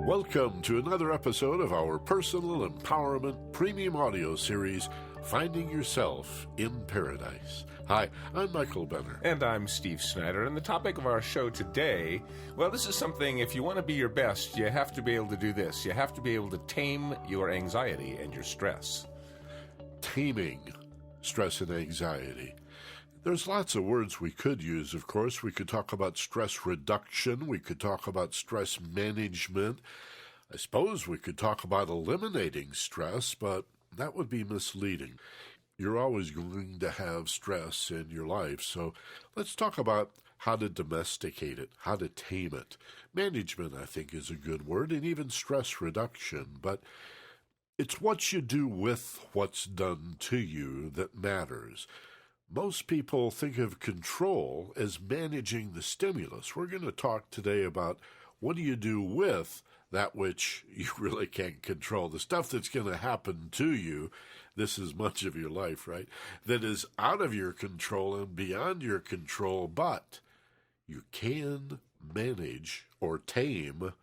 Welcome to another episode of our Personal Empowerment Premium Audio Series, Finding Yourself in Paradise. Hi, I'm Michael Benner. And I'm Steve Snyder. And the topic of our show today, well, this is something, if you want to be your best, you have to be able to do this. You have to be able to tame your anxiety and your stress. Taming stress and anxiety. There's lots of words we could use, of course. We could talk about stress reduction. We could talk about stress management. I suppose we could talk about eliminating stress, but that would be misleading. You're always going to have stress in your life, so let's talk about how to domesticate it, how to tame it. Management, I think, is a good word, and even stress reduction, but it's what you do with what's done to you that matters. Most people think of control as managing the stimulus. We're going to talk today about what do you do with that which you really can't control, the stuff that's going to happen to you. This is much of your life, right? That is out of your control and beyond your control, but you can manage or tame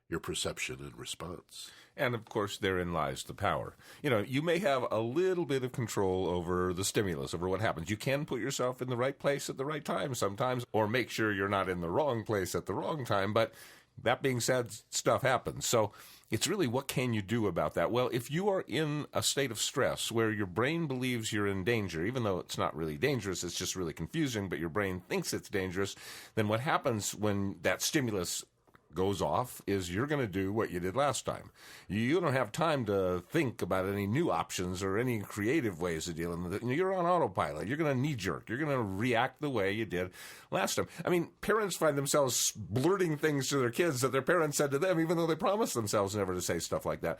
your perception and response. And, of course, therein lies the power. You know, you may have a little bit of control over the stimulus, over what happens. You can put yourself in the right place at the right time sometimes, or make sure you're not in the wrong place at the wrong time. But that being said, stuff happens. So it's really, what can you do about that? Well, if you are in a state of stress where your brain believes you're in danger, even though it's not really dangerous, it's just really confusing, but your brain thinks it's dangerous, then what happens when that stimulus goes off is you're going to do what you did last time. You don't have time to think about any new options or any creative ways of dealing with it. You're on autopilot. You're going to knee-jerk. You're going to react the way you did last time. I mean, parents find themselves blurting things to their kids that their parents said to them, even though they promised themselves never to say stuff like that.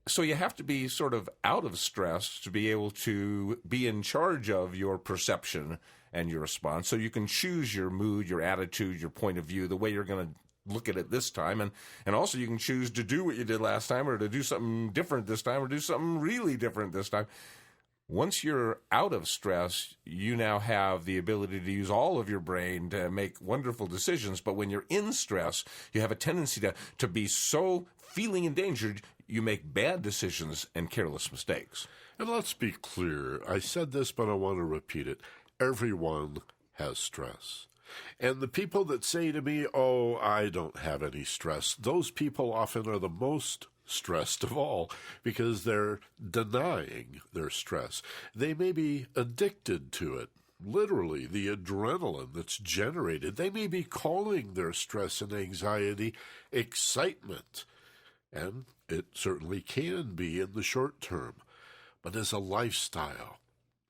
So you have to be sort of out of stress to be able to be in charge of your perception and your response. So you can choose your mood, your attitude, your point of view, the way you're going to look at it this time, and also you can choose to do what you did last time, or to do something different this time, or do something really different this time. Once you're out of stress, you now have the ability to use all of your brain to make wonderful decisions. But when you're in stress, you have a tendency to be so feeling endangered, you make bad decisions and careless mistakes. And let's be clear. I said this, but I want to repeat it. Everyone has stress. And the people that say to me, oh, I don't have any stress, those people often are the most stressed of all because they're denying their stress. They may be addicted to it, literally, the adrenaline that's generated. They may be calling their stress and anxiety excitement, and it certainly can be in the short term, but as a lifestyle.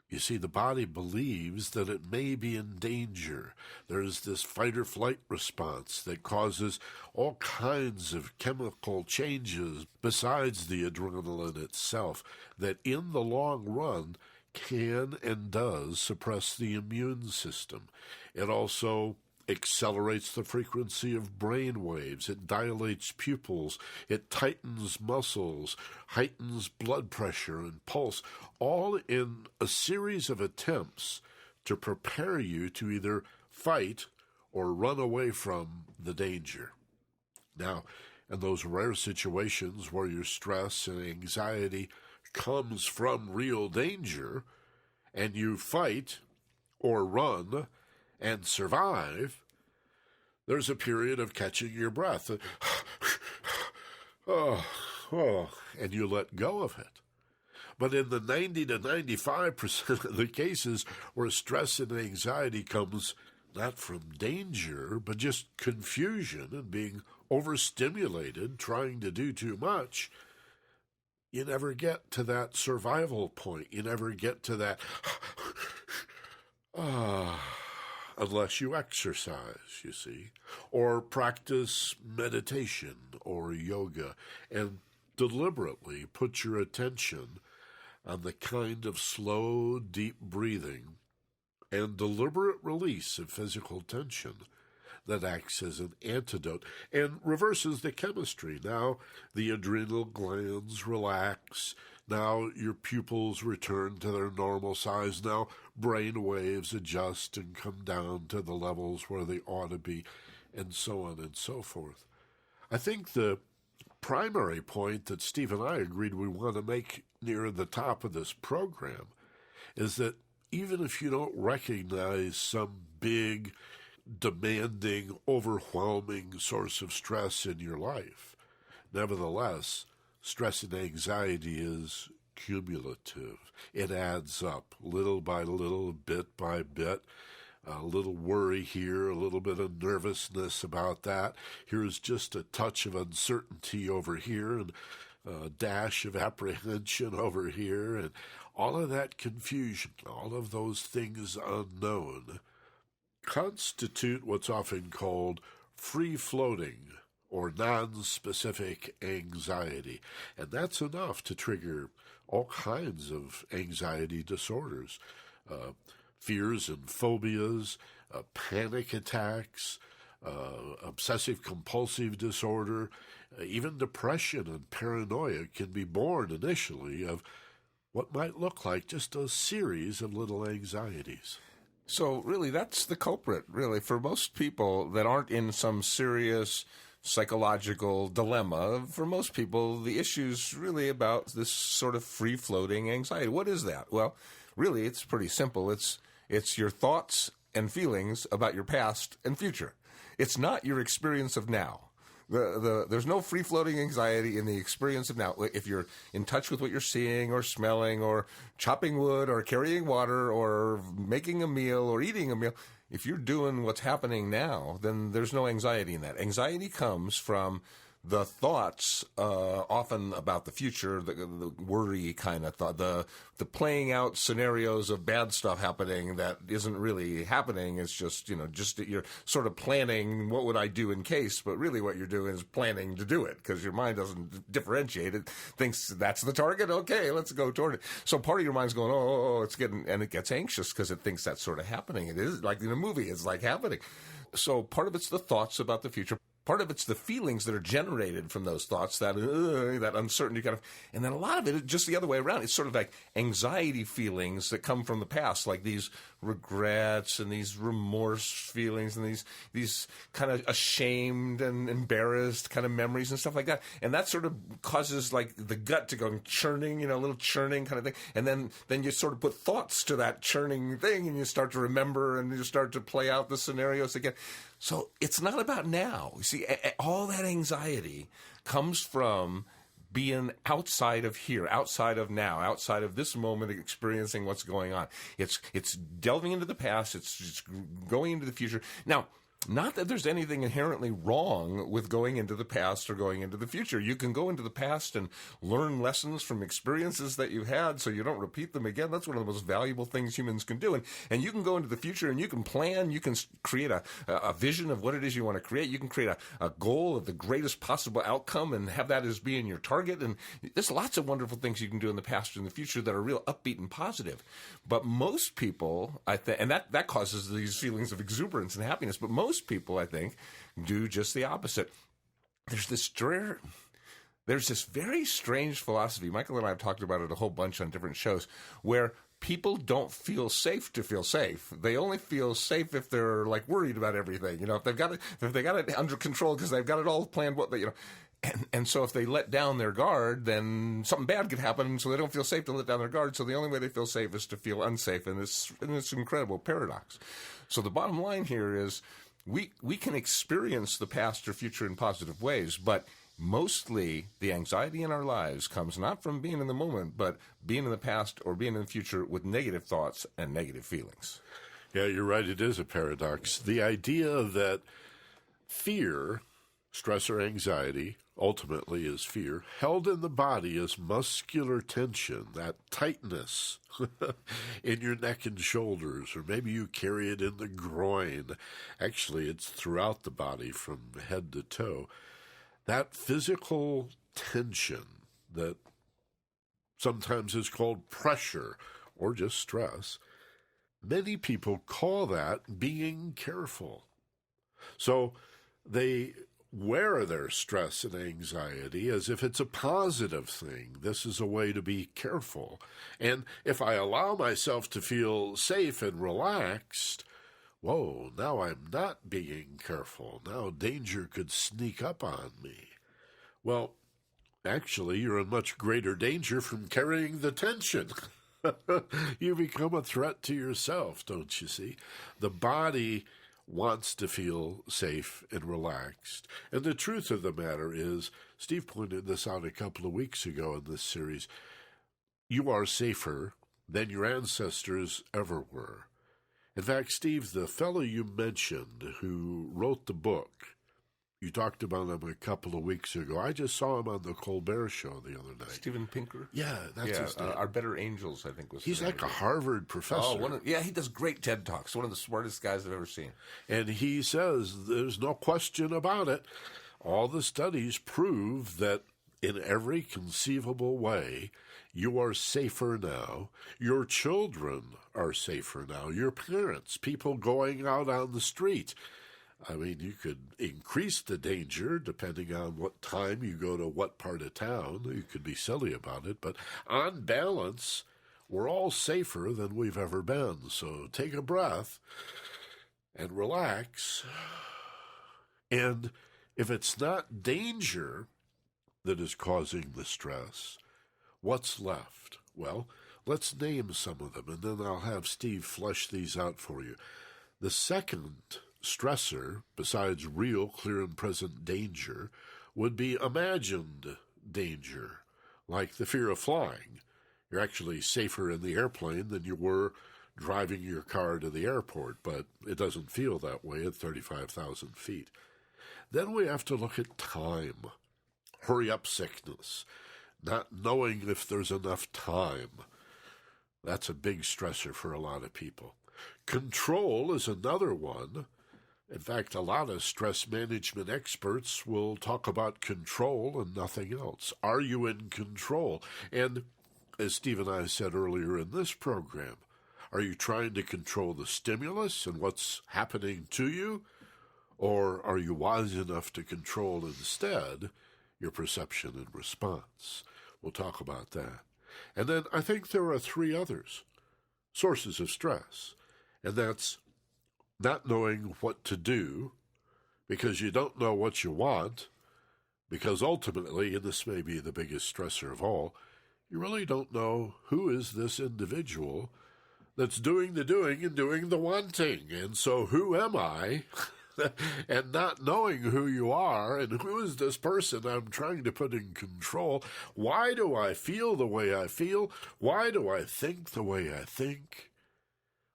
You see, the body believes that it may be in danger. There's this fight-or-flight response that causes all kinds of chemical changes besides the adrenaline itself that in the long run can and does suppress the immune system. It also accelerates the frequency of brain waves. It dilates pupils. It tightens muscles, heightens blood pressure and pulse, all in a series of attempts to prepare you to either fight or run away from the danger. Now, in those rare situations where your stress and anxiety comes from real danger, and you fight or run and survive, there's a period of catching your breath. And you let go of it. But in the 90 to 95% of the cases where stress and anxiety comes not from danger, but just confusion and being overstimulated, trying to do too much, you never get to that survival point. You never get to that unless you exercise, you see, or practice meditation or yoga and deliberately put your attention on the kind of slow, deep breathing and deliberate release of physical tension that acts as an antidote and reverses the chemistry. Now the adrenal glands relax. Now your pupils return to their normal size. Now brain waves adjust and come down to the levels where they ought to be, and so on and so forth. I think the primary point that Steve and I agreed we want to make near the top of this program is that even if you don't recognize some big, demanding, overwhelming source of stress in your life, nevertheless, stress and anxiety is cumulative. It adds up little by little, bit by bit. A little worry here, a little bit of nervousness about that. Here's just a touch of uncertainty over here, and a dash of apprehension over here, and all of that confusion, all of those things unknown, constitute what's often called free-floating or non-specific anxiety. And that's enough to trigger all kinds of anxiety disorders. Fears and phobias, panic attacks, obsessive-compulsive disorder, even depression and paranoia can be born initially of what might look like just a series of little anxieties. So really, that's the culprit, really, for most people that aren't in some serious psychological dilemma. For most people, the issue's really about this sort of free-floating anxiety. What is that? Well, really, it's pretty simple. It's your thoughts and feelings about your past and future. It's not your experience of now. There's no free-floating anxiety in the experience of now. If you're in touch with what you're seeing or smelling or chopping wood or carrying water or making a meal or eating a meal, if you're doing what's happening now, then there's no anxiety in that. Anxiety comes from the thoughts, often about the future, the worry kind of thought, the playing out scenarios of bad stuff happening that isn't really happening. It's just you're sort of planning, what would I do in case? But really what you're doing is planning to do it, because your mind doesn't differentiate. It thinks that's the target. Okay, let's go toward it. So part of your mind's going, and it gets anxious because it thinks that's sort of happening. It is like in a movie, it's like happening. So part of it's the thoughts about the future. Part of it's the feelings that are generated from those thoughts, that uncertainty kind of, and then a lot of it is just the other way around. It's sort of like anxiety feelings that come from the past, like these regrets and these remorse feelings and these kind of ashamed and embarrassed kind of memories and stuff like that. And that sort of causes like the gut to go churning, a little churning kind of thing. And then you sort of put thoughts to that churning thing, and you start to remember and you start to play out the scenarios again. So it's not about now. You see, all that anxiety comes from being outside of here, outside of now, outside of this moment, experiencing what's going on. It's delving into the past. It's just going into the future. Now, not that there's anything inherently wrong with going into the past or going into the future. You can go into the past and learn lessons from experiences that you've had so you don't repeat them again. That's one of the most valuable things humans can do. And you can go into the future and you can plan. You can create a vision of what it is you want to create. You can create a goal of the greatest possible outcome and have that as being your target. And there's lots of wonderful things you can do in the past and in the future that are real upbeat and positive. But most people, and that causes these feelings of exuberance and happiness, but most people, I think, do just the opposite. There's this very strange philosophy. Michael and I have talked about it a whole bunch on different shows, where people don't feel safe to feel safe. They only feel safe if they're like worried about everything. If they got it under control because they've got it all planned. And so if they let down their guard, then something bad could happen, so they don't feel safe to let down their guard. So the only way they feel safe is to feel unsafe, and it's incredible paradox. So the bottom line here is we can experience the past or future in positive ways, but mostly the anxiety in our lives comes not from being in the moment, but being in the past or being in the future with negative thoughts and negative feelings. Yeah, you're right. It is a paradox. The idea that fear, stress or anxiety, ultimately is fear, held in the body as muscular tension, that tightness in your neck and shoulders, or maybe you carry it in the groin. Actually, it's throughout the body from head to toe. That physical tension that sometimes is called pressure or just stress, many people call that being careful. So they wear their stress and anxiety as if it's a positive thing. This is a way to be careful. And if I allow myself to feel safe and relaxed, whoa, now I'm not being careful. Now danger could sneak up on me. Well, Actually, you're in much greater danger from carrying the tension. You become a threat to yourself, don't you see? The body wants to feel safe and relaxed. And the truth of the matter is, Steve pointed this out a couple of weeks ago in this series, you are safer than your ancestors ever were. In fact, Steve, the fellow you mentioned who wrote the book, you talked about him a couple of weeks ago. I just saw him on the Colbert Show the other night. Steven Pinker? Yeah, that's his name. Our Better Angels, I think, was He's the name like a of it. Harvard professor. Oh, he does great TED Talks. One of the smartest guys I've ever seen. And he says there's no question about it. All the studies prove that in every conceivable way, you are safer now. Your children are safer now. Your parents, people going out on the street. I mean, you could increase the danger depending on what time you go to what part of town. You could be silly about it. But on balance, we're all safer than we've ever been. So take a breath and relax. And if it's not danger that is causing the stress, what's left? Well, let's name some of them, and then I'll have Steve flesh these out for you. The second stressor, besides real, clear, and present danger, would be imagined danger, like the fear of flying. You're actually safer in the airplane than you were driving your car to the airport, but it doesn't feel that way at 35,000 feet. Then we have to look at time. Hurry-up sickness, not knowing if there's enough time. That's a big stressor for a lot of people. Control is another one. In fact, a lot of stress management experts will talk about control and nothing else. Are you in control? And as Steve and I said earlier in this program, are you trying to control the stimulus and what's happening to you? Or are you wise enough to control instead your perception and response? We'll talk about that. And then I think there are three others, sources of stress. And that's not knowing what to do because you don't know what you want, because ultimately, and this may be the biggest stressor of all, you really don't know who is this individual that's doing the doing and doing the wanting. And so who am I? And not knowing who you are and who is this person I'm trying to put in control. Why do I feel the way I feel? Why do I think the way I think?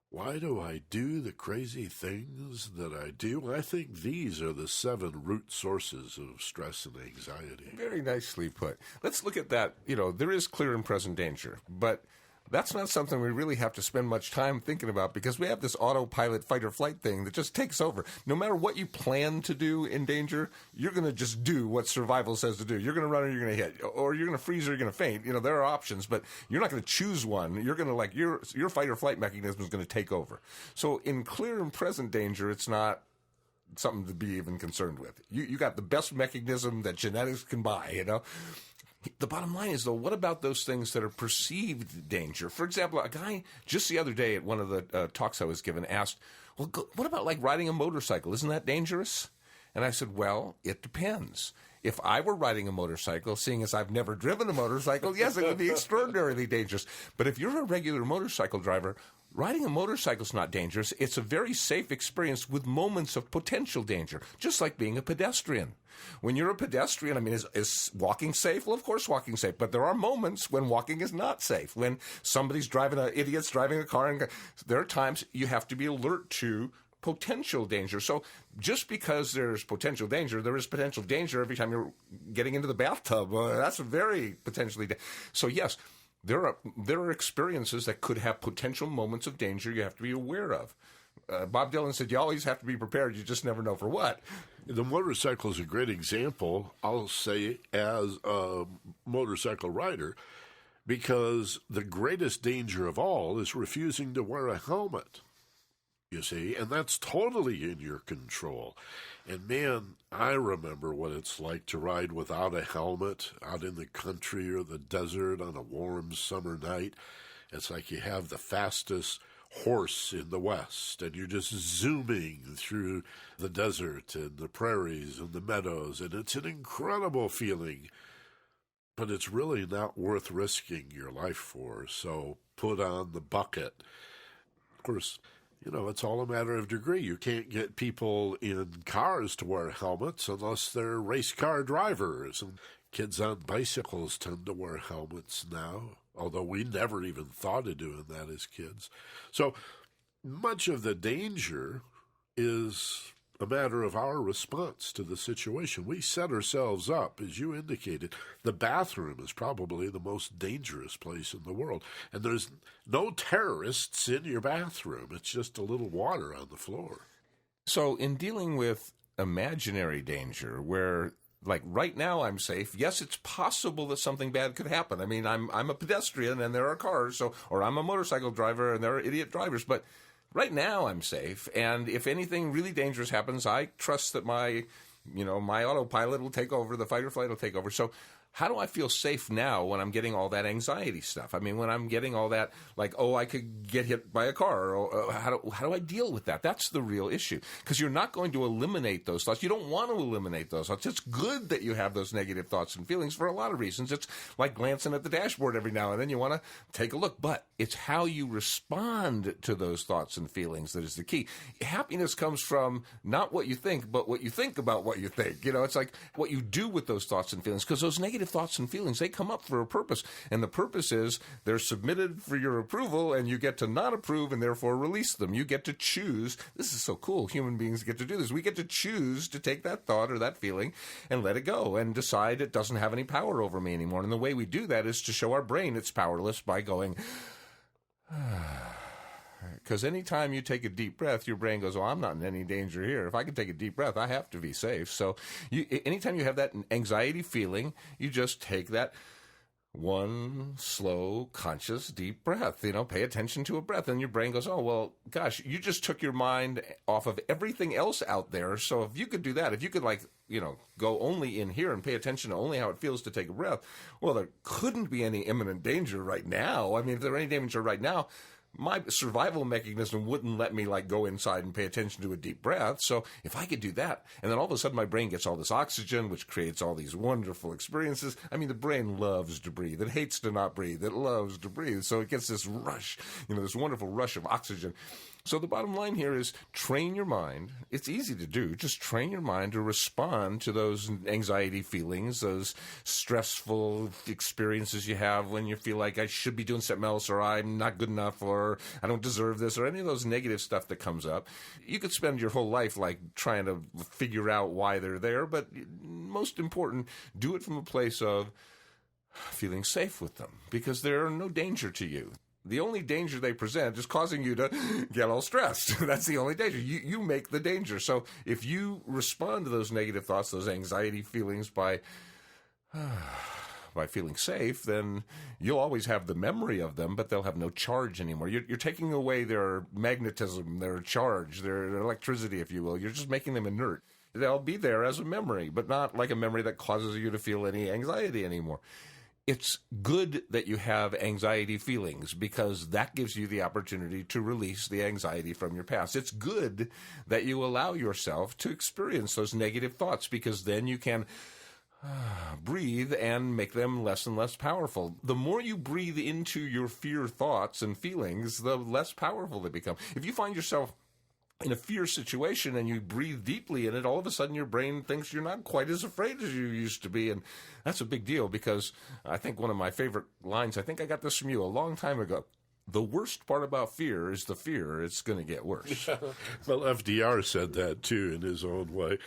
Why do I do the crazy things that I do? I think these are the 7 root sources of stress and anxiety. Very nicely put. Let's look at that. There is clear and present danger, but that's not something we really have to spend much time thinking about because we have this autopilot fight or flight thing that just takes over. No matter what you plan to do in danger, you're going to just do what survival says to do. You're going to run or you're going to hit, or you're going to freeze or you're going to faint. There are options, but you're not going to choose one. You're going to your fight or flight mechanism is going to take over. So in clear and present danger, it's not something to be even concerned with. You got the best mechanism that genetics can buy, The bottom line is, though, what about those things that are perceived danger? For example, a guy just the other day at one of the talks I was given asked, well, what about like riding a motorcycle? Isn't that dangerous? And I said, well, it depends. If I were riding a motorcycle, seeing as I've never driven a motorcycle, yes, it would be extraordinarily dangerous. But if you're a regular motorcycle driver, riding a motorcycle is not dangerous. It's a very safe experience with moments of potential danger, just like being a pedestrian. When you're a pedestrian, is walking safe? Well, of course walking safe, but there are moments when walking is not safe. When somebody's idiot's driving a car, and there are times you have to be alert to potential danger. So just because there's potential danger, there is potential danger every time you're getting into the bathtub. That's very potentially So yes, there are experiences that could have potential moments of danger you have to be aware of. Bob Dylan said, you always have to be prepared. You just never know for what. The motorcycle is a great example, I'll say, as a motorcycle rider, because the greatest danger of all is refusing to wear a helmet, you see, and that's totally in your control. And man, I remember what it's like to ride without a helmet out in the country or the desert on a warm summer night. It's like you have the fastest horse in the West, and you're just zooming through the desert and the prairies and the meadows, and it's an incredible feeling. but it's really not worth risking your life for. So put on the bucket. Of course, it's all a matter of degree. You can't get people in cars to wear helmets unless they're race car drivers. And kids on bicycles tend to wear helmets now, although we never even thought of doing that as kids. So much of the danger is a matter of our response to the situation. We set ourselves up, as you indicated. The bathroom is probably the most dangerous place in the world. And there's no terrorists in your bathroom. It's just a little water on the floor. So in dealing with imaginary danger, where like right now I'm safe, yes, it's possible that something bad could happen. I mean, I'm a pedestrian and there are cars, or I'm a motorcycle driver and there are idiot drivers, but right now I'm safe, and if anything really dangerous happens, I trust that my autopilot will take over, the fight or flight will take over. So how do I feel safe now when I'm getting all that anxiety stuff? I mean, when I'm getting all that, like, I could get hit by a car, or how do I deal with that? That's the real issue, because you're not going to eliminate those thoughts. You don't want to eliminate those thoughts. It's good that you have those negative thoughts and feelings for a lot of reasons. It's like glancing at the dashboard every now and then. You want to take a look, but it's how you respond to those thoughts and feelings that is the key. Happiness comes from not what you think, but what you think about what you think. It's like what you do with those thoughts and feelings, because those negative thoughts and feelings, they come up for a purpose, and the purpose is they're submitted for your approval, and you get to not approve and therefore release them. You get to choose. This is so cool. Human beings get to do this. We get to choose to take that thought or that feeling and let it go and decide it doesn't have any power over me anymore. And the way we do that is to show our brain it's powerless by going, because anytime you take a deep breath, your brain goes, I'm not in any danger here. If I can take a deep breath, I have to be safe. So anytime you have that anxiety feeling, you just take that one slow, conscious, deep breath. Pay attention to a breath. And your brain goes, well, gosh, you just took your mind off of everything else out there. So if you could do that, if you could go only in here and pay attention to only how it feels to take a breath, well, there couldn't be any imminent danger right now. I mean, if there were any danger right now, my survival mechanism wouldn't let me go inside and pay attention to a deep breath. So if I could do that, and then all of a sudden my brain gets all this oxygen, which creates all these wonderful experiences. I mean, the brain loves to breathe. It hates to not breathe. It loves to breathe. So it gets this rush, this wonderful rush of oxygen. So the bottom line here is train your mind. It's easy to do. Just train your mind to respond to those anxiety feelings, those stressful experiences you have when you feel like I should be doing something else, or I'm not good enough, or I don't deserve this, or any of those negative stuff that comes up. You could spend your whole life trying to figure out why they're there, but most important, do it from a place of feeling safe with them, because they're no danger to you. The only danger they present is causing you to get all stressed. That's the only danger. You make the danger. So if you respond to those negative thoughts, those anxiety feelings by feeling safe, then you'll always have the memory of them, but they'll have no charge anymore. You're taking away their magnetism, their charge, their electricity, if you will. You're just making them inert. They'll be there as a memory, but not like a memory that causes you to feel any anxiety anymore. It's good that you have anxiety feelings, because that gives you the opportunity to release the anxiety from your past. It's good that you allow yourself to experience those negative thoughts, because then you can breathe and make them less and less powerful. The more you breathe into your fear thoughts and feelings, the less powerful they become. If you find yourself in a fear situation and you breathe deeply in it, all of a sudden your brain thinks you're not quite as afraid as you used to be. And that's a big deal, because I think one of my favorite lines, I think I got this from you a long time ago. The worst part about fear is the fear it's going to get worse. Well, FDR said that too in his own way,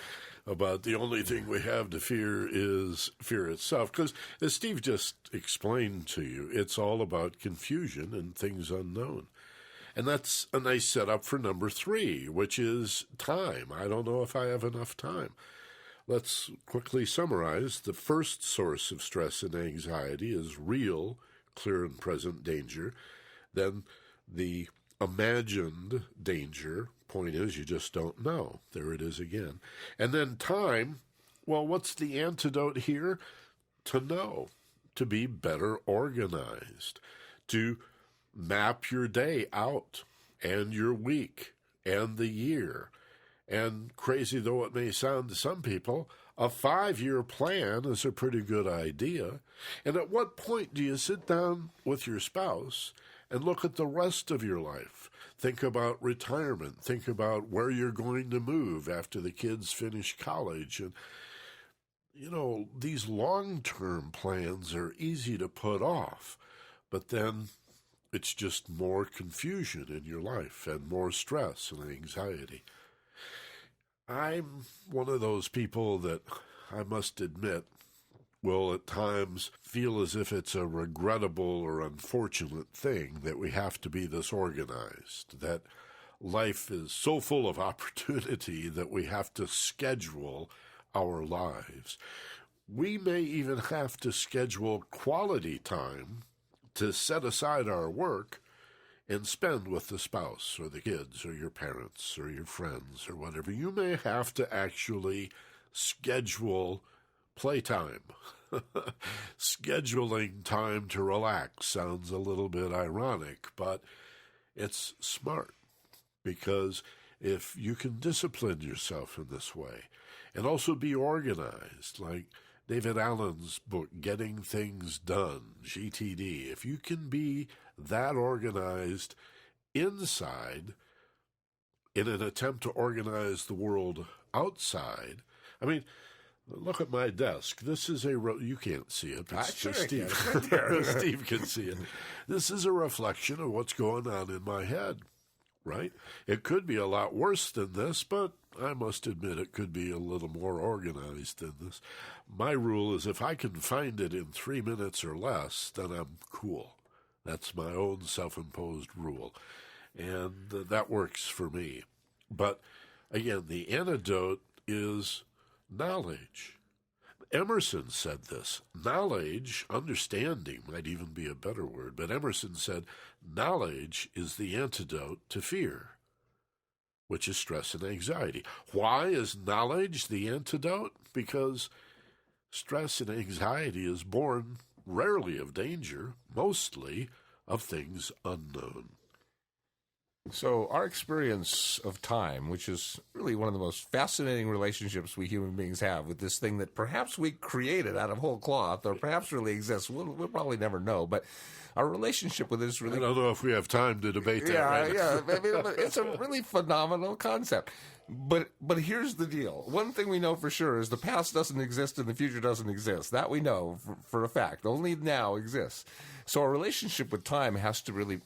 about the only thing we have to fear is fear itself. Because as Steve just explained to you, it's all about confusion and things unknown. And that's a nice setup for number 3, which is time. I don't know if I have enough time. Let's quickly summarize. The first source of stress and anxiety is real, clear and present danger. Then the imagined danger. Point is, you just don't know. There it is again. And then time. Well, what's the antidote here? To know, to be better organized, to map your day out and your week and the year And crazy though it may sound to some people, a 5-year plan is a pretty good idea. And at what point do you sit down with your spouse and look at the rest of your life? Think about retirement. Think about where you're going to move after the kids finish college. And, these long-term plans are easy to put off, but then it's just more confusion in your life and more stress and anxiety. I'm one of those people that I must admit will at times feel as if it's a regrettable or unfortunate thing that we have to be this organized, that life is so full of opportunity that we have to schedule our lives. We may even have to schedule quality time to set aside our work and spend with the spouse or the kids or your parents or your friends or whatever. You may have to actually schedule playtime. Scheduling time to relax sounds a little bit ironic, but it's smart, because if you can discipline yourself in this way and also be organized, like David Allen's book, Getting Things Done, GTD, if you can be that organized inside in an attempt to organize the world outside. I mean, look at my desk. This is you can't see it. But Steve can see it. This is a reflection of what's going on in my head, right? It could be a lot worse than this, but I must admit it could be a little more organized than this. My rule is if I can find it in 3 minutes or less, then I'm cool. That's my own self-imposed rule, and that works for me. But again, the antidote is knowledge. Emerson said this. Knowledge, understanding might even be a better word, but Emerson said, knowledge is the antidote to fear, which is stress and anxiety. Why is knowledge the antidote? Because stress and anxiety is born rarely of danger, mostly of things unknown. So our experience of time, which is really one of the most fascinating relationships we human beings have with this thing that perhaps we created out of whole cloth or perhaps really exists, we'll probably never know, but our relationship with it is really... I don't know if we have time to debate that right now. I mean, it's a really phenomenal concept. But here's the deal. One thing we know for sure is the past doesn't exist and the future doesn't exist. That we know for a fact. Only now exists. So our relationship with time has to really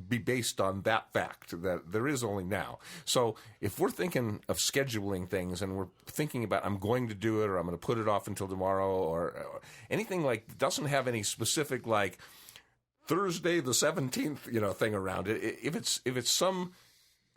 be based on that fact, that there is only now. So if we're thinking of scheduling things and we're thinking about I'm going to do it or I'm going to put it off until tomorrow or anything like doesn't have any specific like Thursday the 17th, thing around it, if it's some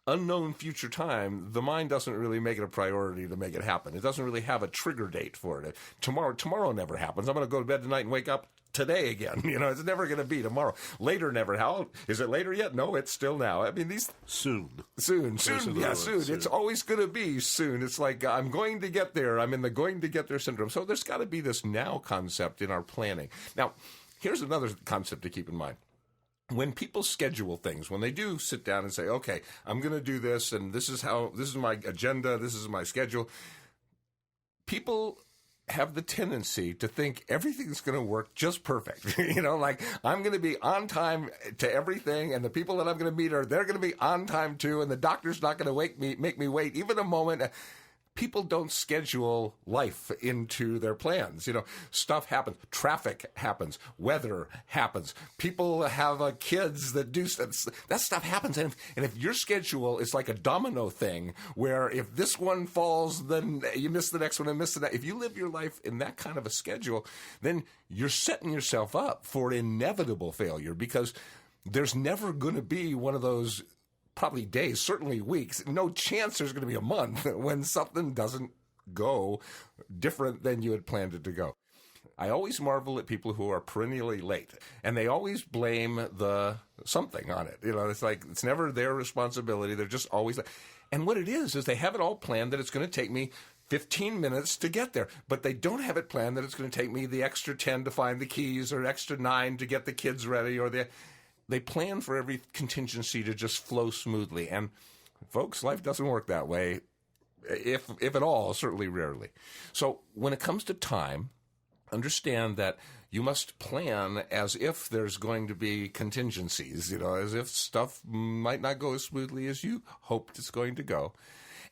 unknown future time, the mind doesn't really make it a priority to make it happen. It doesn't really have a trigger date for it. Tomorrow never happens. I'm going to go to bed tonight and wake up today again. It's never going to be tomorrow. Later never. How is it later yet? No, it's still now. I mean, these soon. Yeah, soon. It's always going to be soon. It's like I'm going to get there. I'm in the going to get there syndrome. So there's got to be this now concept in our planning. Now, here's another concept to keep in mind. When people schedule things, when they do sit down and say, okay, I'm going to do this, and this is my agenda, this is my schedule, people have the tendency to think everything's going to work just perfect. Like I'm going to be on time to everything, and the people that I'm going to meet they're going to be on time too, and the doctor's not going to make me wait even a moment. People don't schedule life into their plans. Stuff happens. Traffic happens. Weather happens. People have kids that do stuff. That stuff happens. And if your schedule is like a domino thing, where if this one falls, then you miss the next one and miss the next. If you live your life in that kind of a schedule, then you're setting yourself up for inevitable failure, because there's never going to be one of those probably days, certainly weeks, no chance there's going to be a month when something doesn't go different than you had planned it to go. I always marvel at people who are perennially late, and they always blame the something on it. It's like it's never their responsibility. They're just always late. And what it is they have it all planned that it's going to take me 15 minutes to get there, but they don't have it planned that it's going to take me the extra 10 to find the keys or extra 9 to get the kids ready or They plan for every contingency to just flow smoothly. And, folks, life doesn't work that way. if at all, certainly rarely. So when it comes to time, understand that you must plan as if there's going to be contingencies, as if stuff might not go as smoothly as you hoped it's going to go.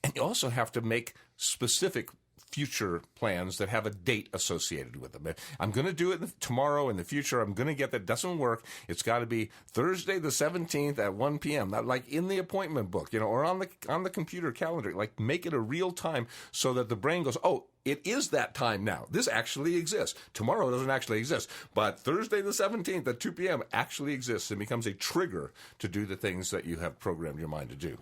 And you also have to make specific future plans that have a date associated with them. I'm going to do it tomorrow in the future. I'm going to get that. Doesn't work. It's got to be Thursday the 17th at 1 p.m. Not like in the appointment book, or on the computer calendar. Like make it a real time so that the brain goes, oh, it is that time now. This actually exists. Tomorrow doesn't actually exist, but Thursday the 17th at 2 p.m. actually exists and becomes a trigger to do the things that you have programmed your mind to do.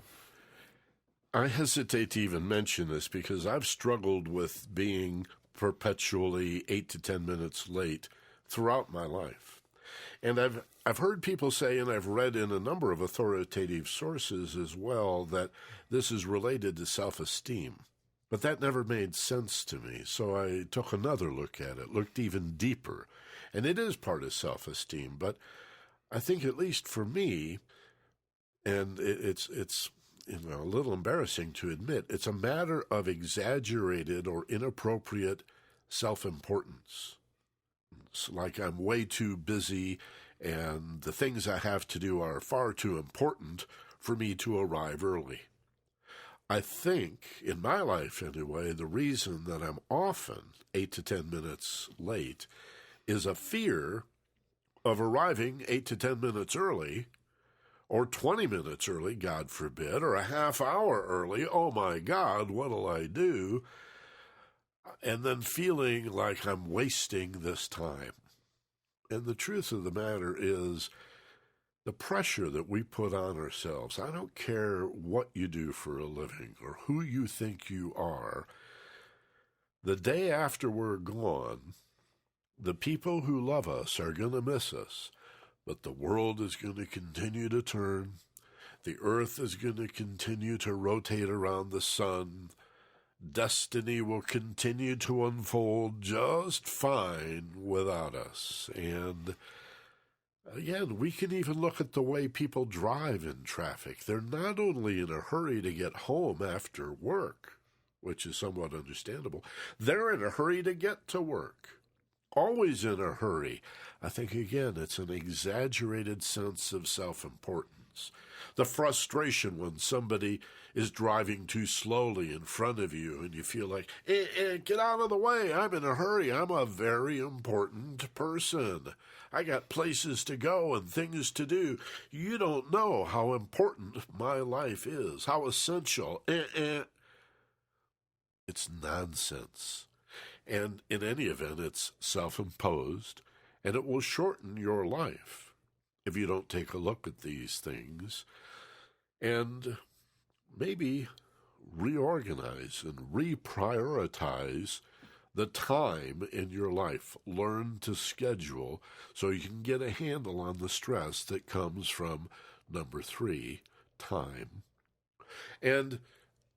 I hesitate to even mention this because I've struggled with being perpetually 8 to 10 minutes late throughout my life. And I've heard people say, and I've read in a number of authoritative sources as well, that this is related to self-esteem. But that never made sense to me, so I took another look at it, looked even deeper. And it is part of self-esteem, but I think at least for me, and it's a little embarrassing to admit, it's a matter of exaggerated or inappropriate self-importance. It's like I'm way too busy and the things I have to do are far too important for me to arrive early. I think, in my life anyway, the reason that I'm often 8 to 10 minutes late is a fear of arriving 8 to 10 minutes early, or 20 minutes early, God forbid, or a half hour early. Oh my God, what'll I do? And then feeling like I'm wasting this time. And the truth of the matter is the pressure that we put on ourselves. I don't care what you do for a living or who you think you are. The day after we're gone, the people who love us are going to miss us. But the world is going to continue to turn. The earth is going to continue to rotate around the sun. Destiny will continue to unfold just fine without us. And again, we can even look at the way people drive in traffic. They're not only in a hurry to get home after work, which is somewhat understandable, they're in a hurry to get to work. Always in a hurry. I think, again, it's an exaggerated sense of self-importance. The frustration when somebody is driving too slowly in front of you and you feel like, get out of the way, I'm in a hurry, I'm a very important person. I got places to go and things to do. You don't know how important my life is, how essential. It's nonsense. And in any event, it's self-imposed, and it will shorten your life if you don't take a look at these things and maybe reorganize and reprioritize the time in your life. Learn to schedule so you can get a handle on the stress that comes from number 3, time. And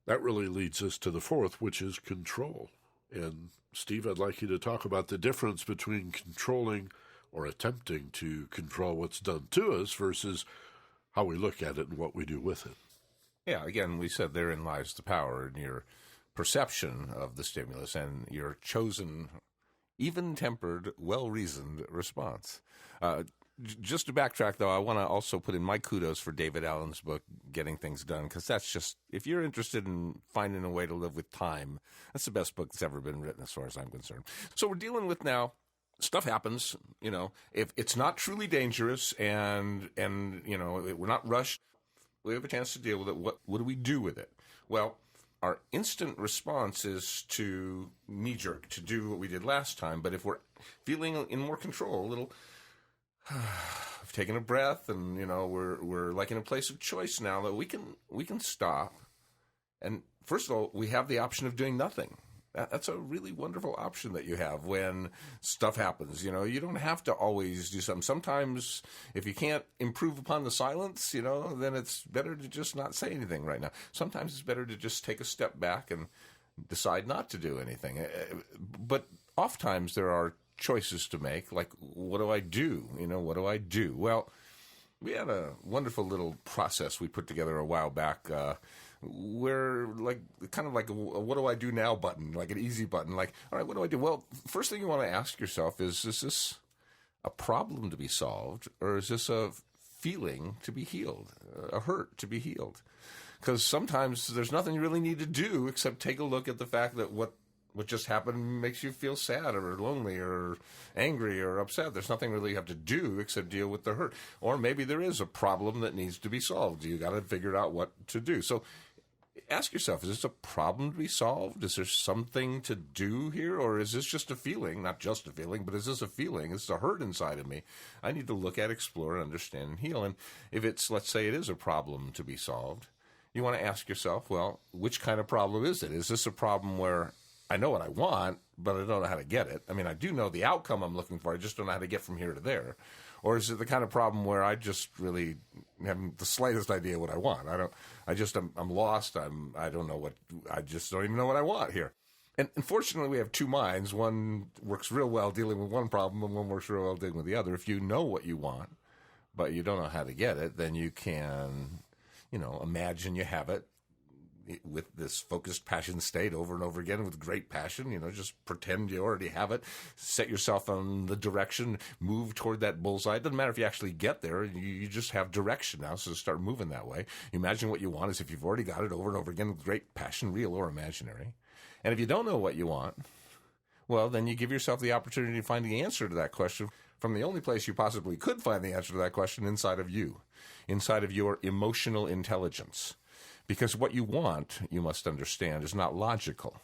that really leads us to the fourth, which is control. And Steve, I'd like you to talk about the difference between controlling or attempting to control what's done to us versus how we look at it and what we do with it. Yeah, again, we said therein lies the power in your perception of the stimulus and your chosen, even-tempered, well-reasoned response. Just to backtrack, though, I want to also put in my kudos for David Allen's book, Getting Things Done, because that's just, if you're interested in finding a way to live with time, that's the best book that's ever been written as far as I'm concerned. So we're dealing with now, stuff happens, if it's not truly dangerous and we're not rushed, we have a chance to deal with it. What do we do with it? Well, our instant response is to knee-jerk, to do what we did last time. But if we're feeling in more control, a little... I've taken a breath, and we're like in a place of choice now that we can stop. And first of all, we have the option of doing nothing. That's a really wonderful option that you have when stuff happens. You don't have to always do something. Sometimes, if you can't improve upon the silence, then it's better to just not say anything right now. Sometimes it's better to just take a step back and decide not to do anything. But oftentimes there are choices to make, like, what do I do? What do I do? Well, we had a wonderful little process we put together a while back where like kind of like a what do I do now button, like an easy button. Like, all right, what do I do? Well, first thing you want to ask yourself is this a problem to be solved, or is this a feeling to be healed, a hurt to be healed? Because sometimes there's nothing you really need to do except take a look at the fact that what just happened makes you feel sad or lonely or angry or upset. There's nothing really you have to do except deal with the hurt. Or maybe there is a problem that needs to be solved. You got to figure out what to do. So ask yourself, is this a problem to be solved? Is there something to do here? Or is this just a feeling? Not just a feeling, but is this a feeling? Is this a hurt inside of me? I need to look at, explore, understand, and heal. And if it's, let's say it is a problem to be solved, you want to ask yourself, well, which kind of problem is it? Is this a problem where I know what I want, but I don't know how to get it? I mean, I do know the outcome I'm looking for. I just don't know how to get from here to there. Or is it the kind of problem where I just really haven't the slightest idea what I want? I'm lost. I don't know I just don't even know what I want here. And unfortunately, we have two minds. One works real well dealing with one problem, and one works real well dealing with the other. If you know what you want, but you don't know how to get it, then you can, imagine you have it with this focused passion state over and over again with great passion. Just pretend you already have it. Set yourself on the direction, move toward that bullseye. It doesn't matter if you actually get there. You just have direction now, so start moving that way. Imagine what you want as if you've already got it over and over again with great passion, real or imaginary. And if you don't know what you want, well, then you give yourself the opportunity to find the answer to that question from the only place you possibly could find the answer to that question, inside of you, inside of your emotional intelligence. Because what you want, you must understand, is not logical.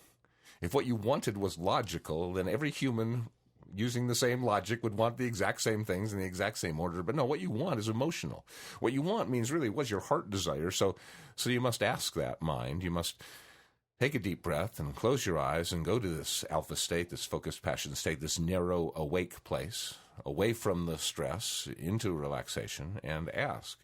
If what you wanted was logical, then every human using the same logic would want the exact same things in the exact same order. But no, what you want is emotional. What you want means really what's your heart desire. So you must ask that mind. You must take a deep breath and close your eyes and go to this alpha state, this focused passion state, this narrow awake place, away from the stress, into relaxation, and ask.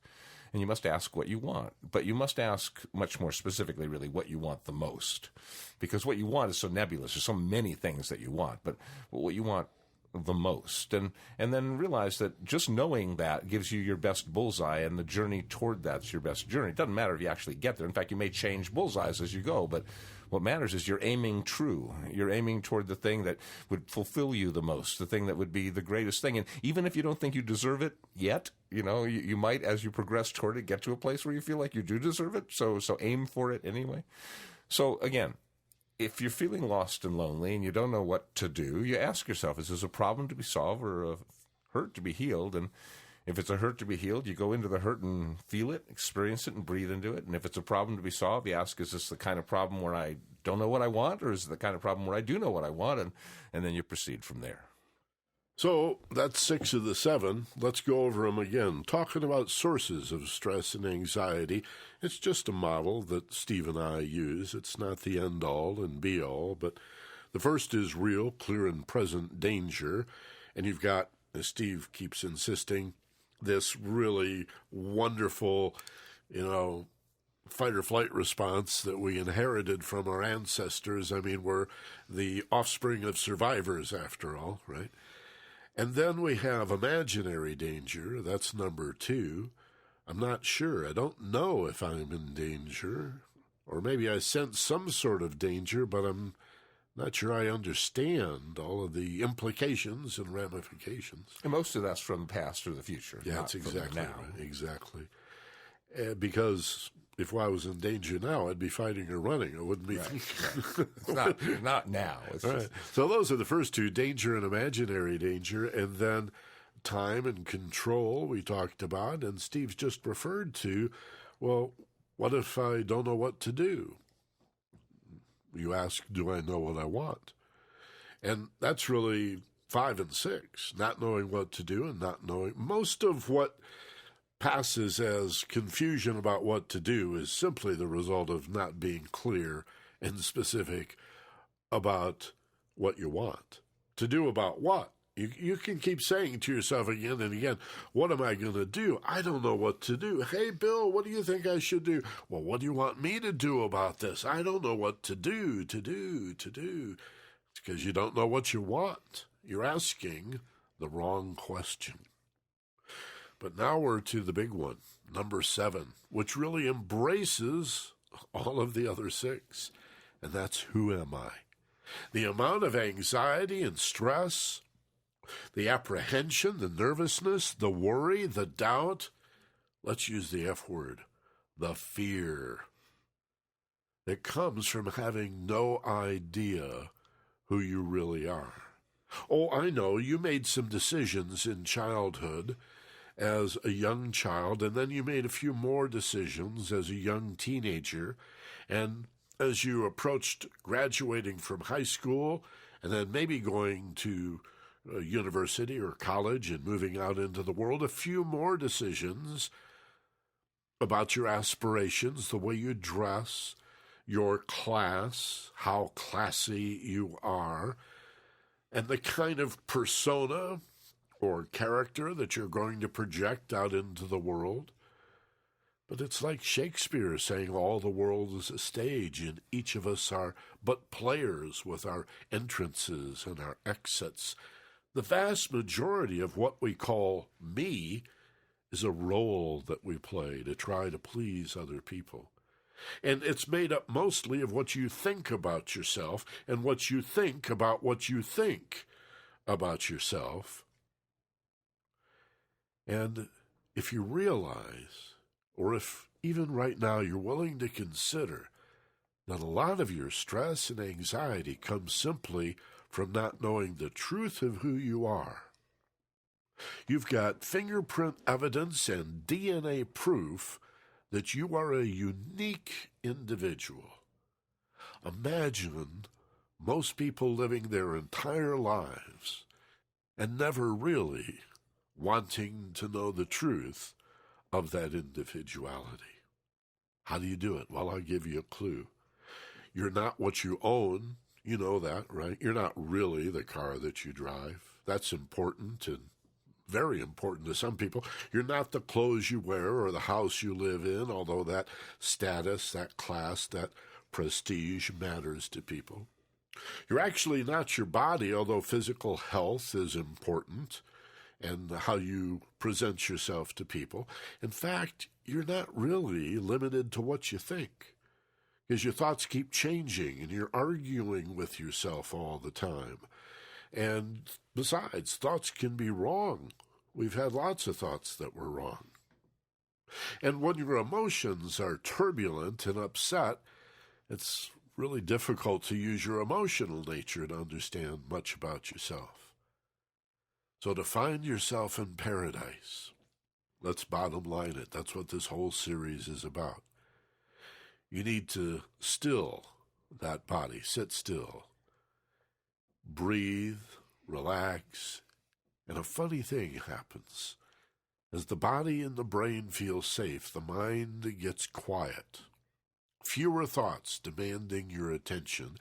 And you must ask what you want. But you must ask much more specifically, really, what you want the most. Because what you want is so nebulous. There's so many things that you want. But what you want the most. And then realize that just knowing that gives you your best bullseye, and the journey toward that's your best journey. It doesn't matter if you actually get there. In fact, you may change bullseyes as you go. But what matters is you're aiming true. You're aiming toward the thing that would fulfill you the most, the thing that would be the greatest thing. And even if you don't think you deserve it yet, you might, as you progress toward it, get to a place where you feel like you do deserve it. So aim for it anyway. So again, if you're feeling lost and lonely and you don't know what to do, you ask yourself, is this a problem to be solved or a hurt to be healed? And if it's a hurt to be healed, you go into the hurt and feel it, experience it, and breathe into it. And if it's a problem to be solved, you ask, is this the kind of problem where I don't know what I want, or is it the kind of problem where I do know what I want? And then you proceed from there. So that's 6 of the 7. Let's go over them again. Talking about sources of stress and anxiety, it's just a model that Steve and I use. It's not the end-all and be-all, but the first is real, clear, and present danger. And you've got, as Steve keeps insisting, this really wonderful, fight-or-flight response that we inherited from our ancestors. I mean, we're the offspring of survivors, after all, right? And then we have imaginary danger. That's number 2. I'm not sure. I don't know if I'm in danger. Or maybe I sense some sort of danger, but I'm not sure I understand all of the implications and ramifications. And most of that's from the past or the future. Yeah, that's exactly right. Exactly. Because if I was in danger now, I'd be fighting or running. I wouldn't be thinking. Right. It's not now. It's right. So those are the first 2, danger and imaginary danger. And then time and control we talked about. And Steve's just referred to, well, what if I don't know what to do? You ask, do I know what I want? And that's really 5 and 6, not knowing what to do and not knowing. Most of what passes as confusion about what to do is simply the result of not being clear and specific about what you want. To do about what? You can keep saying to yourself again and again, what am I going to do? I don't know what to do. Hey, Bill, what do you think I should do? Well, what do you want me to do about this? I don't know what to do. It's because you don't know what you want. You're asking the wrong question. But now we're to the big one, number 7, which really embraces all of the other 6, and that's who am I? The amount of anxiety and stress, the apprehension, the nervousness, the worry, the doubt, let's use the F word, the fear that comes from having no idea who you really are. Oh, I know you made some decisions in childhood as a young child, and then you made a few more decisions as a young teenager, and as you approached graduating from high school and then maybe going to university or college and moving out into the world, a few more decisions about your aspirations, the way you dress, your class, how classy you are, and the kind of persona or character that you're going to project out into the world. But it's like Shakespeare saying all the world is a stage, and each of us are but players with our entrances and our exits. The vast majority of what we call me is a role that we play to try to please other people. And it's made up mostly of what you think about yourself and what you think about what you think about yourself. And if you realize, or if even right now you're willing to consider, that a lot of your stress and anxiety comes simply from not knowing the truth of who you are. You've got fingerprint evidence and DNA proof that you are a unique individual. Imagine most people living their entire lives and never really wanting to know the truth of that individuality. How do you do it? Well, I'll give you a clue. You're not what you own. You know that, right? You're not really the car that you drive. That's important and very important to some people. You're not the clothes you wear or the house you live in, although that status, that class, that prestige matters to people. You're actually not your body, although physical health is important and how you present yourself to people. In fact, you're not really limited to what you think, because your thoughts keep changing and you're arguing with yourself all the time. And besides, thoughts can be wrong. We've had lots of thoughts that were wrong. And when your emotions are turbulent and upset, it's really difficult to use your emotional nature to understand much about yourself. So to find yourself in paradise, let's bottom line it. That's what this whole series is about. You need to still that body, sit still, breathe, relax, and a funny thing happens. As the body and the brain feel safe, the mind gets quiet. Fewer thoughts demanding your attention.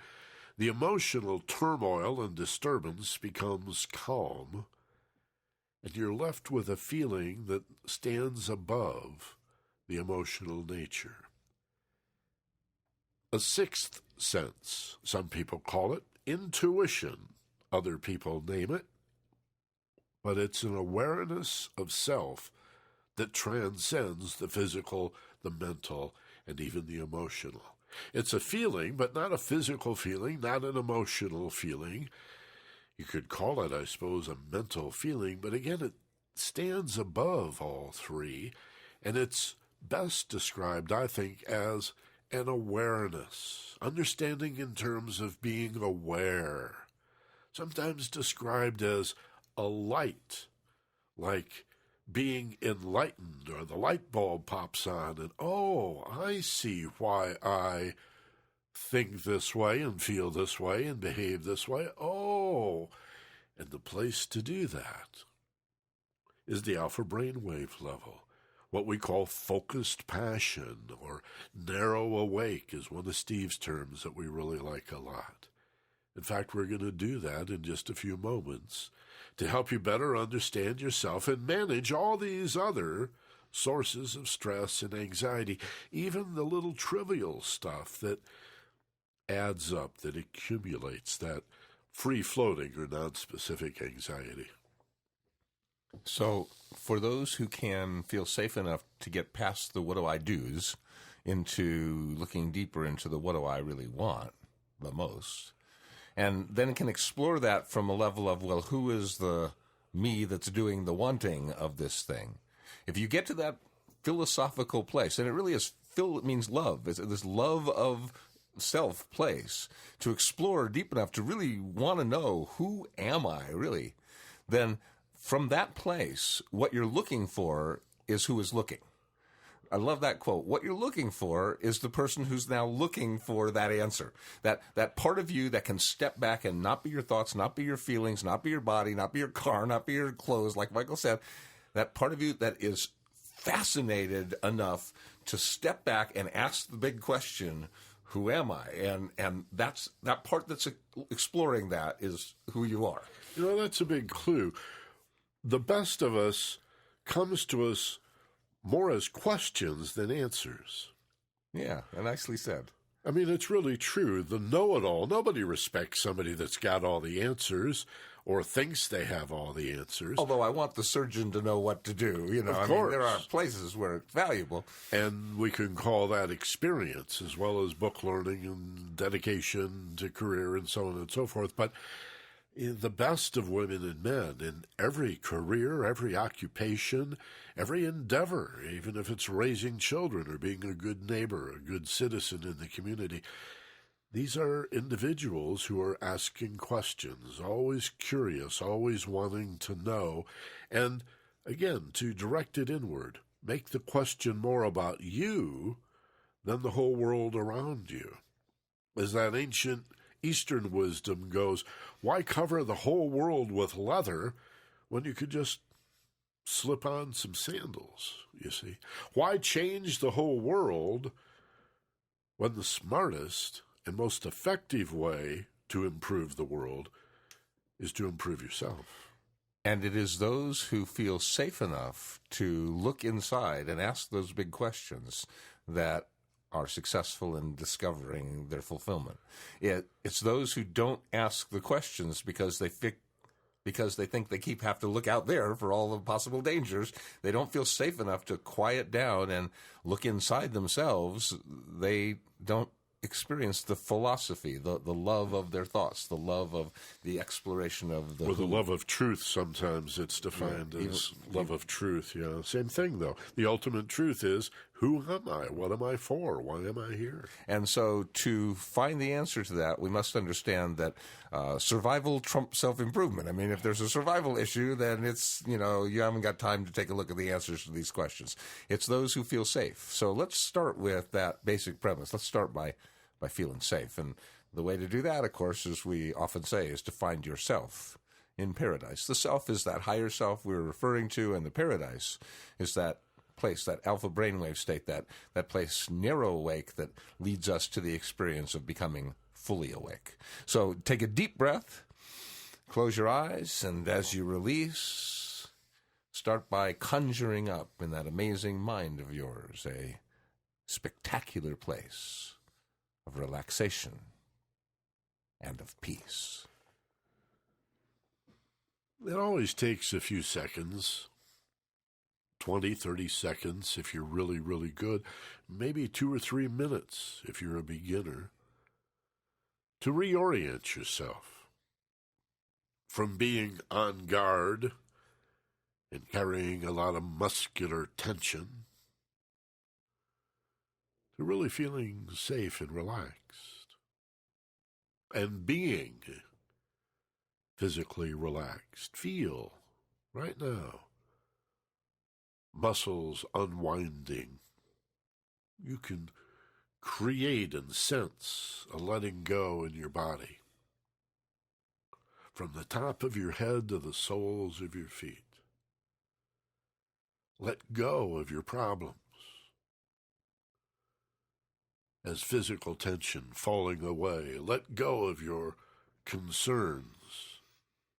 The emotional turmoil and disturbance becomes calm, and you're left with a feeling that stands above the emotional nature. A sixth sense, some people call it intuition, other people name it, but it's an awareness of self that transcends the physical, the mental, and even the emotional. It's a feeling, but not a physical feeling, not an emotional feeling. You could call it, I suppose, a mental feeling, but again, it stands above all three, and it's best described, I think, as an awareness, understanding in terms of being aware, sometimes described as a light, like being enlightened, or the light bulb pops on, and oh, I see why I think this way and feel this way and behave this way. Oh, and the place to do that is the alpha brainwave level. What we call focused passion, or narrow awake, is one of Steve's terms that we really like a lot. In fact, we're going to do that in just a few moments to help you better understand yourself and manage all these other sources of stress and anxiety, even the little trivial stuff that adds up, that accumulates, that free-floating or non-specific anxiety. So for those who can feel safe enough to get past the what do I do's into looking deeper into the what do I really want the most. And then it can explore that from a level of, well, who is the me that's doing the wanting of this thing? If you get to that philosophical place, and it really is, it means love. It's this love of self place, to explore deep enough to really want to know, who am I really? Then from that place, what you're looking for is who is looking. I love that quote. What you're looking for is the person who's now looking for that answer. That part of you that can step back and not be your thoughts, not be your feelings, not be your body, not be your car, not be your clothes, like Michael said. That part of you that is fascinated enough to step back and ask the big question, who am I? And that's that part that's exploring that is who you are. You know, that's a big clue. The best of us comes to us more as questions than answers. Yeah, nicely said. I mean, it's really true. The know-it-all, nobody respects somebody that's got all the answers or thinks they have all the answers. Although I want the surgeon to know what to do. You know, of course. I mean, there are places where it's valuable. And we can call that experience as well as book learning and dedication to career and so on and so forth. But the best of women and men in every career, every occupation, every endeavor, even if it's raising children or being a good neighbor, a good citizen in the community, these are individuals who are asking questions, always curious, always wanting to know, and again, to direct it inward, make the question more about you than the whole world around you. As that ancient Eastern wisdom goes, why cover the whole world with leather when you could just slip on some sandals, you see? Why change the whole world when the smartest and most effective way to improve the world is to improve yourself? And it is those who feel safe enough to look inside and ask those big questions that are successful in discovering their fulfillment. It's those who don't ask the questions because they think they have to look out there for all the possible dangers. They don't feel safe enough to quiet down and look inside themselves. They don't experience the philosophy, the love of their thoughts, the love of the exploration of the... Or the love of truth, sometimes it's defined as love of truth. Yeah, same thing, though. The ultimate truth is, who am I? What am I for? Why am I here? And so to find the answer to that, we must understand that survival trumps self-improvement. I mean, if there's a survival issue, then it's, you haven't got time to take a look at the answers to these questions. It's those who feel safe. So let's start with that basic premise. Let's start by feeling safe. And the way to do that, of course, as we often say, is to find yourself in paradise. The self is that higher self we're referring to, and the paradise is that place, that alpha brainwave state, that place narrow awake that leads us to the experience of becoming fully awake. So take a deep breath, close your eyes, and as you release, start by conjuring up in that amazing mind of yours a spectacular place of relaxation and of peace. It always takes a few seconds, 20, 30 seconds if you're really, really good, maybe 2 or 3 minutes if you're a beginner, to reorient yourself from being on guard and carrying a lot of muscular tension to really feeling safe and relaxed and being physically relaxed. Feel right now muscles unwinding. You can create and sense a letting go in your body from the top of your head to the soles of your feet. Let go of your problems as physical tension falling away. Let go of your concerns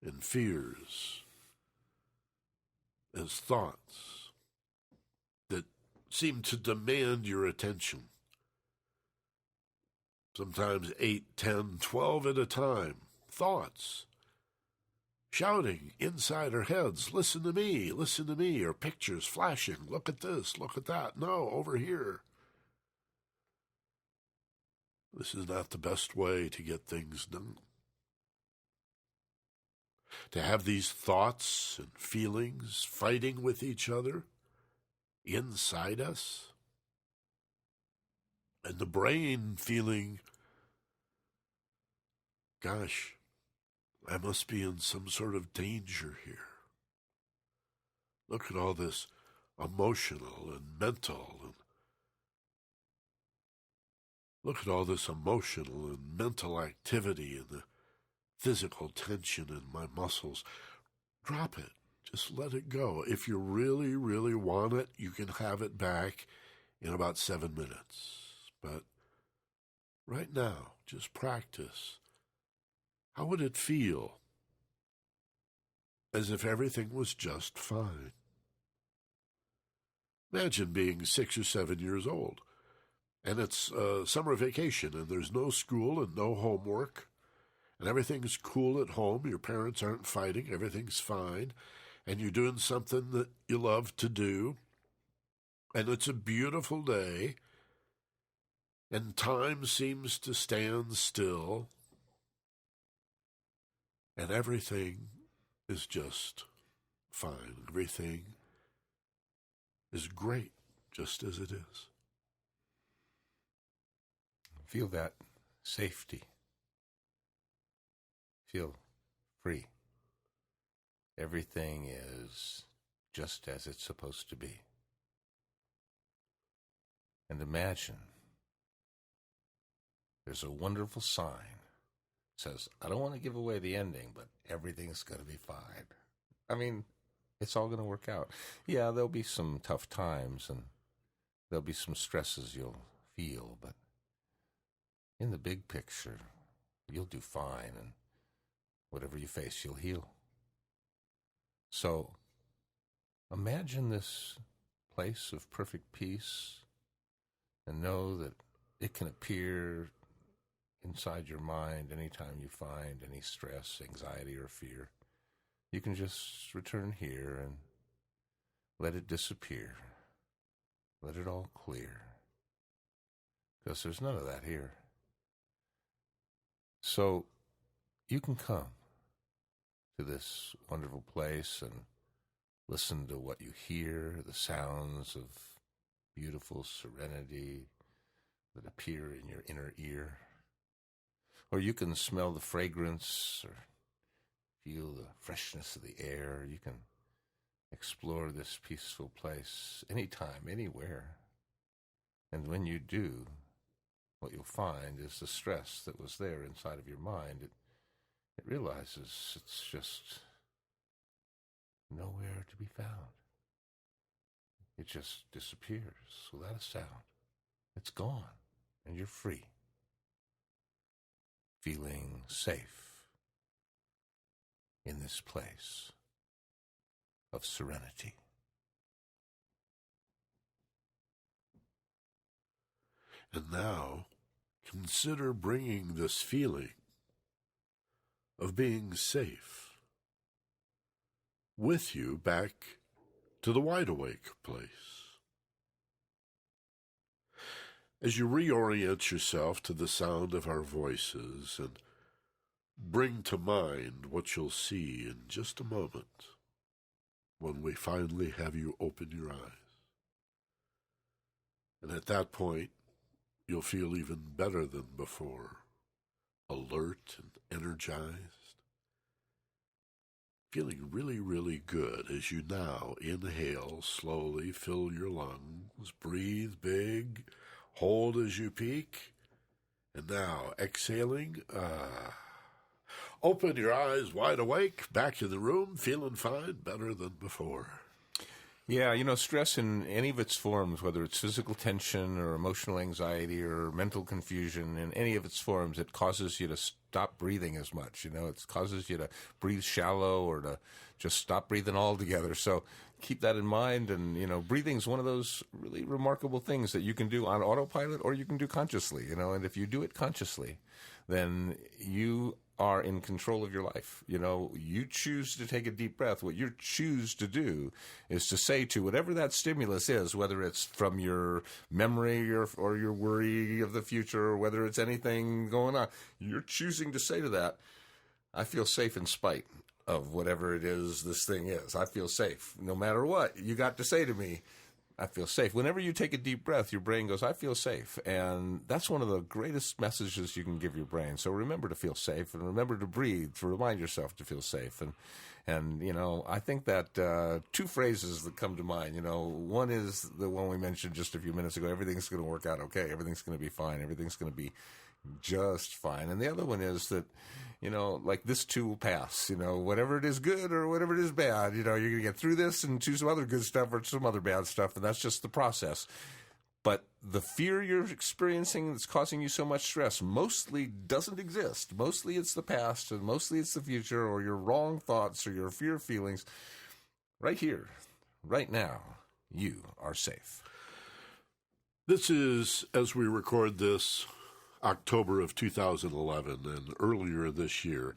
and fears as thoughts that seem to demand your attention. Sometimes 8, 10, 12 at a time. Thoughts shouting inside our heads, listen to me, or pictures flashing, look at this, look at that, no, over here. This is not the best way to get things done. To have these thoughts and feelings fighting with each other inside us, and the brain feeling, gosh, I must be in some sort of danger here. Look at all this emotional and mental, and look at all this emotional and mental activity and the physical tension in my muscles. Drop it. Just let it go. If you really, really want it, you can have it back in about 7 minutes. But right now, just practice. How would it feel? As if everything was just fine. Imagine being 6 or 7 years old, and it's summer vacation, and there's no school and no homework, and everything's cool at home. Your parents aren't fighting. Everything's fine, and you're doing something that you love to do, and it's a beautiful day, and time seems to stand still, and everything is just fine. Everything is great, just as it is. Feel that safety. Feel free. Everything is just as it's supposed to be. And imagine there's a wonderful sign that says, I don't want to give away the ending, but everything's going to be fine. I mean, it's all going to work out. Yeah, there'll be some tough times and there'll be some stresses you'll feel, but in the big picture, you'll do fine, and whatever you face, you'll heal. So imagine this place of perfect peace and know that it can appear inside your mind anytime you find any stress, anxiety, or fear. You can just return here and let it disappear. Let it all clear. Because there's none of that here. So you can come to this wonderful place and listen to what you hear, the sounds of beautiful serenity that appear in your inner ear. Or you can smell the fragrance or feel the freshness of the air. You can explore this peaceful place anytime, anywhere. And when you do, what you'll find is the stress that was there inside of your mind. It realizes it's just nowhere to be found. It just disappears without a sound. It's gone, and you're free. Feeling safe in this place of serenity. And now, consider bringing this feeling of being safe with you back to the wide awake place. As you reorient yourself to the sound of our voices and bring to mind what you'll see in just a moment when we finally have you open your eyes. And at that point, you'll feel even better than before, alert and energized, feeling really, really good as you now inhale slowly, fill your lungs, breathe big, hold as you peak, and now exhaling, open your eyes wide awake, back in the room, feeling fine, better than before. Yeah, stress in any of its forms, whether it's physical tension or emotional anxiety or mental confusion, in any of its forms, it causes you to stop breathing as much. It causes you to breathe shallow or to just stop breathing altogether. So keep that in mind. And, breathing is one of those really remarkable things that you can do on autopilot or you can do consciously, and if you do it consciously, then you are in control of your life. You choose to take a deep breath. What you choose to do is to say to whatever that stimulus is, whether it's from your memory or your worry of the future, or whether it's anything going on, you're choosing to say to that, I feel safe in spite of whatever it is this thing is. I feel safe. No matter what you got to say to me, I feel safe. Whenever you take a deep breath, your brain goes, I feel safe. And that's one of the greatest messages you can give your brain. So remember to feel safe and remember to breathe, to remind yourself to feel safe. And I think that two phrases that come to mind, one is the one we mentioned just a few minutes ago, everything's going to work out okay. Everything's going to be fine. Everything's going to be just fine. And the other one is that, like this too will pass, whatever it is good or whatever it is bad, you're going to get through this and choose some other good stuff or some other bad stuff. And that's just the process. But the fear you're experiencing that's causing you so much stress mostly doesn't exist. Mostly it's the past and mostly it's the future or your wrong thoughts or your fear feelings. Right here, right now, you are safe. This is, as we record this, October of 2011, and earlier this year,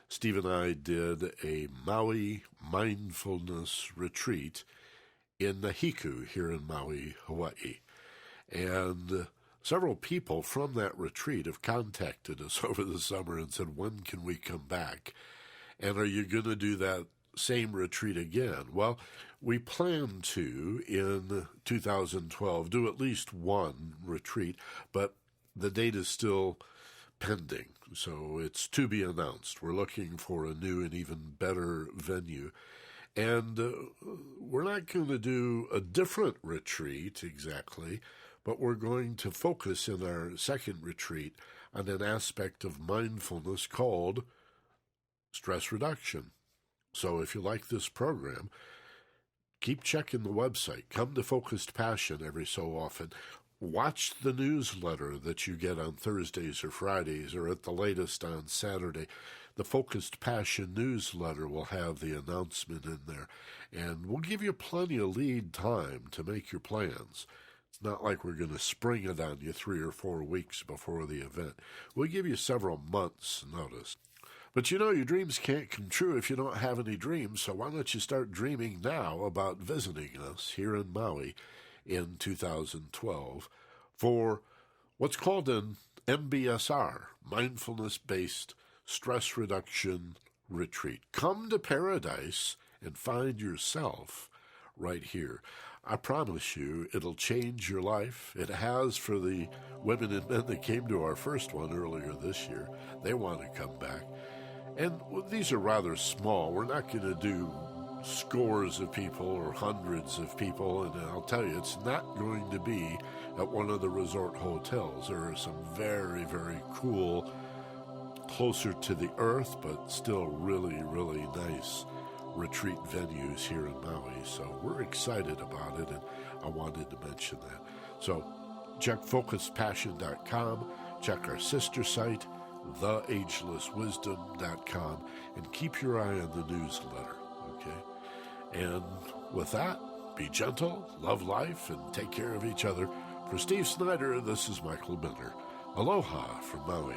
Steve and I did a Maui mindfulness retreat in Nahiku here in Maui, Hawaii. And several people from that retreat have contacted us over the summer and said, when can we come back? And are you going to do that same retreat again? Well, we plan to, in 2012, do at least one retreat, but the date is still pending, so it's to be announced. We're looking for a new and even better venue. And we're not going to do a different retreat exactly, but we're going to focus in our second retreat on an aspect of mindfulness called stress reduction. So if you like this program, keep checking the website. Come to Focused Passion every so often. Watch the newsletter that you get on Thursdays or Fridays or at the latest on Saturday. The Focused Passion newsletter will have the announcement in there, and we'll give you plenty of lead time to make your plans. It's not like we're going to spring it on you 3 or 4 weeks before the event. We'll give you several months' notice. But your dreams can't come true if you don't have any dreams, so why don't you start dreaming now about visiting us here in Maui in 2012 for what's called an MBSR, Mindfulness-Based Stress Reduction Retreat. Come to paradise and find yourself right here. I promise you it'll change your life. It has for the women and men that came to our first one earlier this year. They want to come back. And these are rather small. We're not going to do scores of people or hundreds of people, and I'll tell you, it's not going to be at one of the resort hotels. There are some very, very cool, closer to the earth, but still really, really nice retreat venues here in Maui. So we're excited about it, and I wanted to mention that. So check focusedpassion.com, check our sister site, theagelesswisdom.com, and keep your eye on the newsletter, okay? And with that, be gentle, love life, and take care of each other. For Steve Snyder, this is Michael Benner. Aloha from Maui.